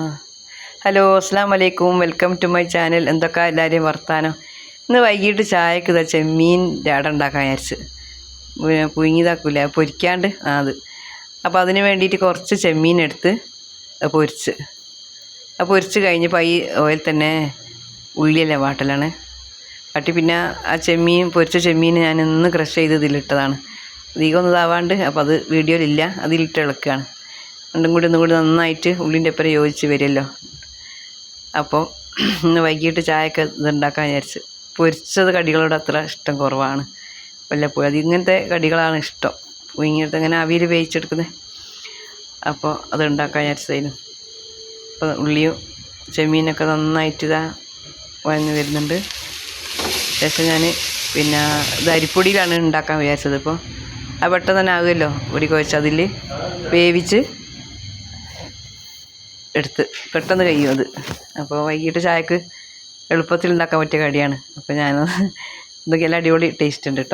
ആ ഹലോ അസ്സാം വലൈക്കും വെൽക്കം ടു മൈ ചാനൽ. എന്തൊക്കെ എല്ലാവരെയും വർത്താനം. ഇന്ന് വൈകിട്ട് ചായക്ക് ഇതാ ചെമ്മീൻ രാട ഉണ്ടാക്കാൻ വിചാരിച്ച്. പുഴുങ്ങിയതാക്കൂല പൊരിക്കാണ്ട് അത്. അപ്പോൾ അതിന് വേണ്ടിയിട്ട് കുറച്ച് ചെമ്മീൻ എടുത്ത് പൊരിച്ച് കഴിഞ്ഞപ്പോൾ ഈ ഓയിൽ തന്നെ ഉള്ളിയല്ലേ വാട്ടലാണ് വാട്ടി. പിന്നെ ആ പൊരിച്ച ചെമ്മീൻ ഞാൻ ഇന്ന് ക്രഷ് ചെയ്ത് ഇതിലിട്ടതാണ്. അധികം ഒന്നും ഇതാവാണ്ട്. അപ്പോൾ അത് വീഡിയോയിലില്ല, അതിലിട്ട് ഇളക്കുകയാണ്. ഒന്നും കൂടി നന്നായിട്ട് ഉള്ളിൻ്റെ ഒപ്പം യോജിച്ച് വരുമല്ലോ. അപ്പോൾ ഇന്ന് വൈകിട്ട് ചായക്ക് ഇതുണ്ടാക്കാൻ വിചാരിച്ച്. പൊരിച്ചത് കടികളോട് അത്ര ഇഷ്ടം കുറവാണ് വല്ലപ്പോഴും. അത് ഇങ്ങനത്തെ കടികളാണ് ഇഷ്ടം, പുഴുങ്ങിയെടുത്ത് അങ്ങനെ അവിയിൽ വേവിച്ചെടുക്കുന്നത്. അപ്പോൾ അത് ഉണ്ടാക്കാൻ വിചാരിച്ചതായിരുന്നു. അപ്പോൾ ഉള്ളിയും ചെമ്മീനൊക്കെ നന്നായിട്ട് വഴഞ്ഞ് വരുന്നുണ്ട്. ശേഷം ഞാൻ പിന്നെ ഇത് അരിപ്പൊടിയിലാണ് ഉണ്ടാക്കാൻ വിചാരിച്ചത്. ഇപ്പോൾ അത് പെട്ടെന്ന് തന്നെ ആകുമല്ലോ. പൊടി കുഴച്ച് അതിൽ വേവിച്ച് എടുത്ത് പെട്ടെന്ന് കഴിയും അത്. അപ്പോൾ വൈകിട്ട് ചായക്ക് എളുപ്പത്തിൽ ഉണ്ടാക്കാൻ പറ്റിയ കടിയാണ്. അപ്പോൾ ഇതൊക്കെ എല്ലാം അടിപൊളി ടേസ്റ്റ് ഉണ്ട് കേട്ടോ.